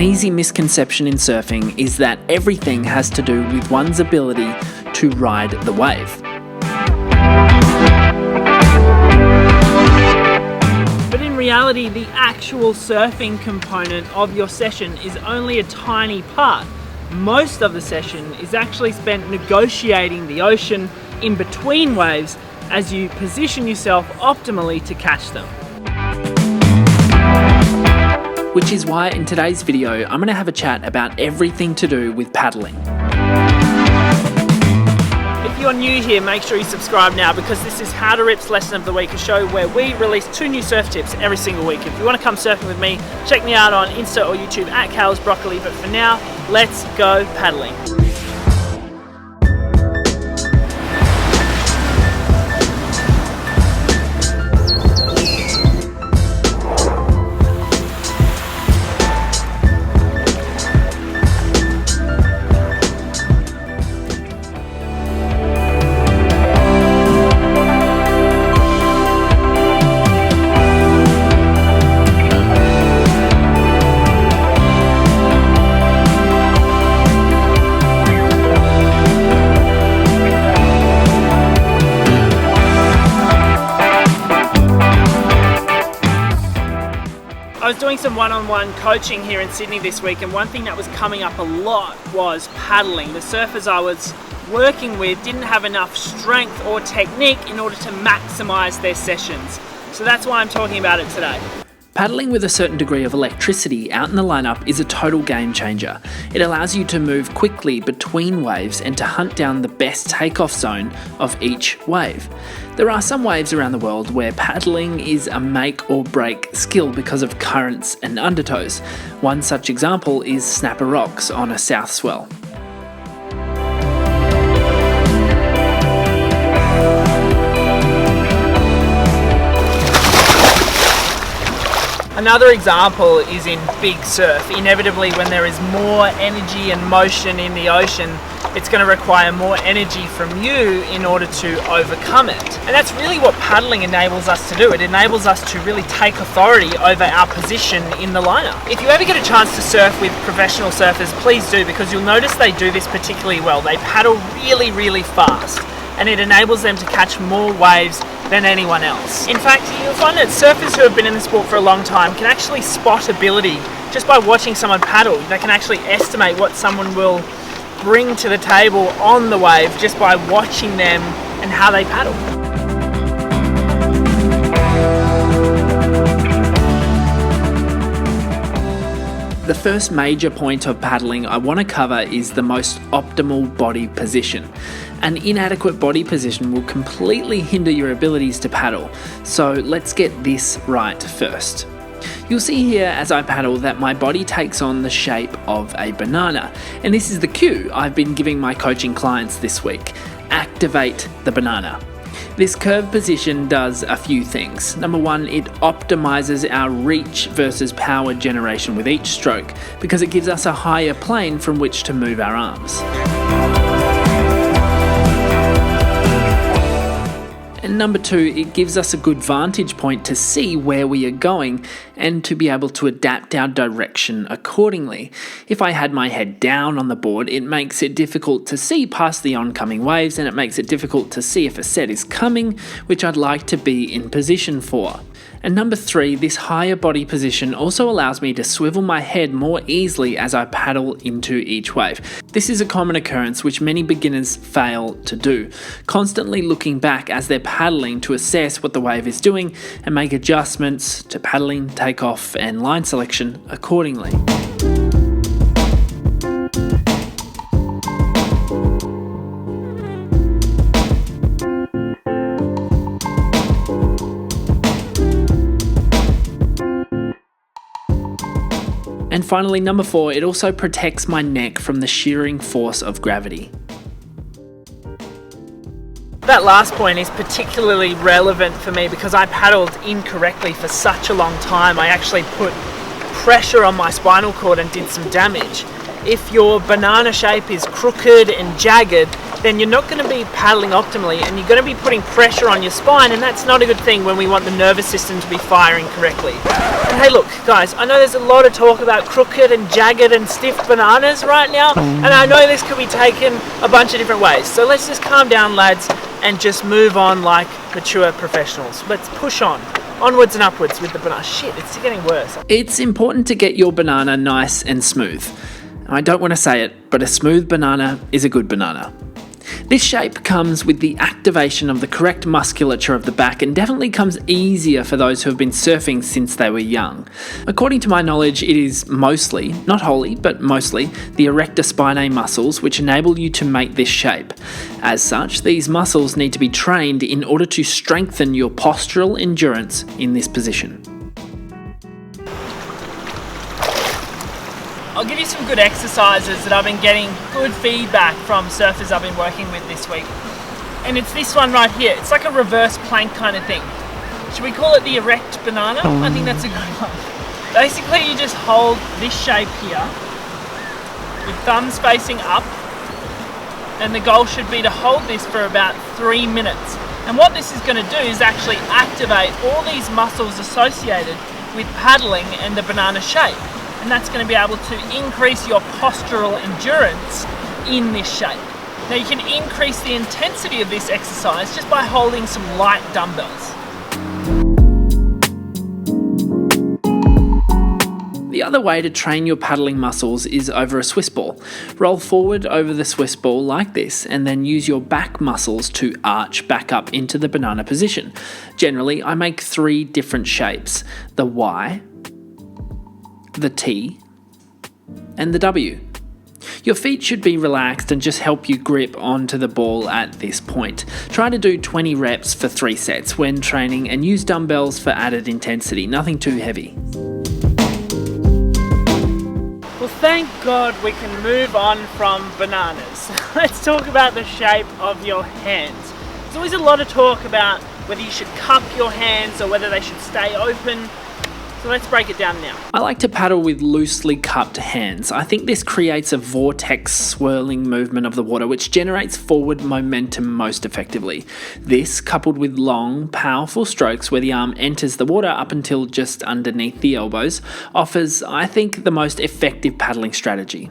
easy misconception in surfing is that everything has to do with one's ability to ride the wave. But in reality, the actual surfing component of your session is only a tiny part. Most of the session is actually spent negotiating the ocean in between waves as you position yourself optimally to catch them. Which is why in today's video, I'm going to have a chat about everything to do with paddling. If you're new here, make sure you subscribe now, because this is How to Rip's Lesson of the Week, a show where we release 2 new surf tips every single week. If you want to come surfing with me, check me out on Insta or YouTube at Cal's Broccoli. But for now, let's go paddling. I was doing some one-on-one coaching here in Sydney this week, and one thing that was coming up a lot was paddling. The surfers I was working with didn't have enough strength or technique in order to maximise their sessions. So that's why I'm talking about it today. Paddling with a certain degree of electricity out in the lineup is a total game changer. It allows you to move quickly between waves and to hunt down the best takeoff zone of each wave. There are some waves around the world where paddling is a make or break skill because of currents and undertows. One such example is Snapper Rocks on a south swell. Another example is in big surf. Inevitably, when there is more energy and motion in the ocean, it's going to require more energy from you in order to overcome it. And that's really what paddling enables us to do. It enables us to really take authority over our position in the lineup. If you ever get a chance to surf with professional surfers, please do, because you'll notice they do this particularly well. They paddle really, really fast, and it enables them to catch more waves than anyone else. In fact, you'll find that surfers who have been in the sport for a long time can actually spot ability just by watching someone paddle. They can actually estimate what someone will bring to the table on the wave just by watching them and how they paddle. The first major point of paddling I want to cover is the most optimal body position. An inadequate body position will completely hinder your abilities to paddle, so let's get this right first. You'll see here as I paddle that my body takes on the shape of a banana, and this is the cue I've been giving my coaching clients this week: activate the banana. This curved position does a few things. Number one, it optimizes our reach versus power generation with each stroke, because it gives us a higher plane from which to move our arms. And number two, it gives us a good vantage point to see where we are going and to be able to adapt our direction accordingly. If I had my head down on the board, it makes it difficult to see past the oncoming waves, and it makes it difficult to see if a set is coming, which I'd like to be in position for. And number three, this higher body position also allows me to swivel my head more easily as I paddle into each wave. This is a common occurrence which many beginners fail to do, constantly looking back as they're paddling to assess what the wave is doing and make adjustments to paddling, takeoff, and line selection accordingly. And finally, number four, it also protects my neck from the shearing force of gravity. That last point is particularly relevant for me because I paddled incorrectly for such a long time. I actually put pressure on my spinal cord and did some damage. If your banana shape is crooked and jagged, then you're not going to be paddling optimally, and you're going to be putting pressure on your spine, and that's not a good thing when we want the nervous system to be firing correctly. And hey look guys, I know there's a lot of talk about crooked and jagged and stiff bananas right now, and I know this could be taken a bunch of different ways, so let's just calm down lads and just move on like mature professionals. Let's push on. Onwards and upwards with the banana. Shit, it's getting worse. It's important to get your banana nice and smooth. I don't want to say it, but a smooth banana is a good banana. This shape comes with the activation of the correct musculature of the back and definitely comes easier for those who have been surfing since they were young. According to my knowledge, it is mostly, not wholly, but mostly, the erector spinae muscles which enable you to make this shape. As such, these muscles need to be trained in order to strengthen your postural endurance in this position. I'll give you some good exercises that I've been getting good feedback from surfers I've been working with this week. And it's this one right here. It's like a reverse plank kind of thing. Should we call it the erect banana? I think that's a good one. Basically, you just hold this shape here with thumbs facing up, and the goal should be to hold this for about 3 minutes. And what this is going to do is actually activate all these muscles associated with paddling and the banana shape. And that's going to be able to increase your postural endurance in this shape. Now you can increase the intensity of this exercise just by holding some light dumbbells. The other way to train your paddling muscles is over a Swiss ball. Roll forward over the Swiss ball like this and then use your back muscles to arch back up into the banana position. Generally, I make 3 different shapes: the Y, the T, and the W. Your feet should be relaxed and just help you grip onto the ball at this point. Try to do 20 reps for 3 sets when training and use dumbbells for added intensity, nothing too heavy. Well, thank God we can move on from bananas. Let's talk about the shape of your hands. There's always a lot of talk about whether you should cup your hands or whether they should stay open. So let's break it down now. I like to paddle with loosely cupped hands. I think this creates a vortex swirling movement of the water which generates forward momentum most effectively. This, coupled with long, powerful strokes where the arm enters the water up until just underneath the elbows, offers, I think, the most effective paddling strategy.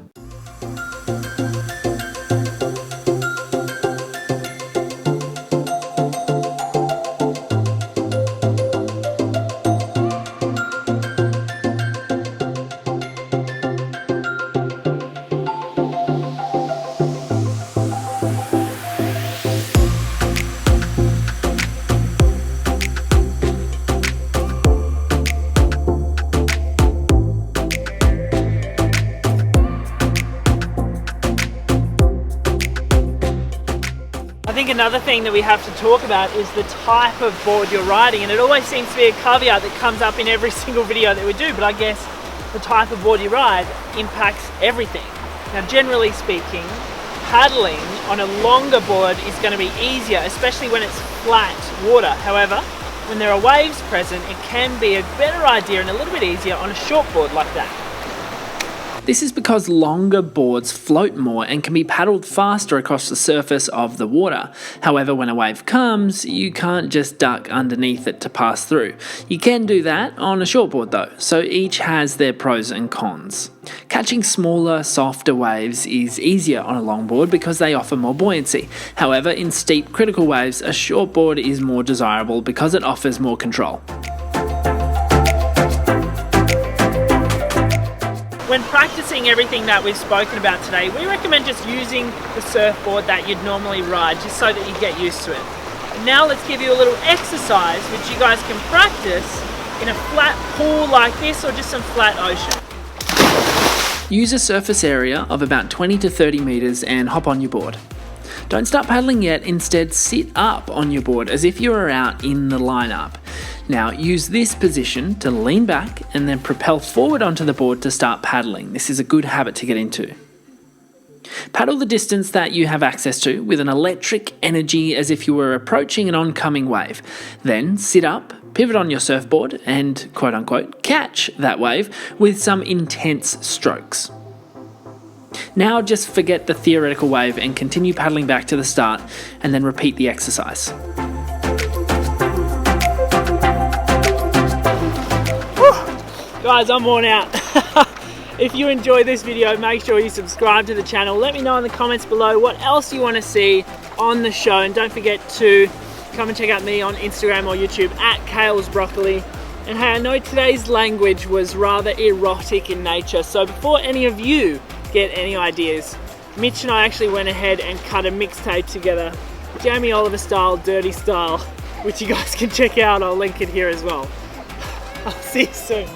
I think another thing that we have to talk about is the type of board you're riding, and it always seems to be a caveat that comes up in every single video that we do, but I guess the type of board you ride impacts everything. Now, generally speaking, paddling on a longer board is going to be easier, especially when it's flat water. However, when there are waves present, it can be a better idea and a little bit easier on a short board like that. This is because longer boards float more and can be paddled faster across the surface of the water. However, when a wave comes, you can't just duck underneath it to pass through. You can do that on a shortboard though, so each has their pros and cons. Catching smaller, softer waves is easier on a longboard because they offer more buoyancy. However, in steep, critical waves, a shortboard is more desirable because it offers more control. When practicing everything that we've spoken about today, we recommend just using the surfboard that you'd normally ride, just so that you get used to it. And now let's give you a little exercise which you guys can practice in a flat pool like this or just some flat ocean. Use a surface area of about 20 to 30 meters and hop on your board. Don't start paddling yet, instead sit up on your board as if you were out in the lineup. Now use this position to lean back and then propel forward onto the board to start paddling. This is a good habit to get into. Paddle the distance that you have access to with an electric energy as if you were approaching an oncoming wave. Then sit up, pivot on your surfboard and quote unquote catch that wave with some intense strokes. Now just forget the theoretical wave and continue paddling back to the start, and then repeat the exercise. Guys, I'm worn out. If you enjoyed this video, make sure you subscribe to the channel. Let me know in the comments below what else you want to see on the show, and don't forget to come and check out me on Instagram or YouTube at Kale's Broccoli. And hey, I know today's language was rather erotic in nature, so before any of you get any ideas, Mitch and I actually went ahead and cut a mixtape together, Jamie Oliver style, dirty style, which you guys can check out. I'll link it here as well. I'll see you soon.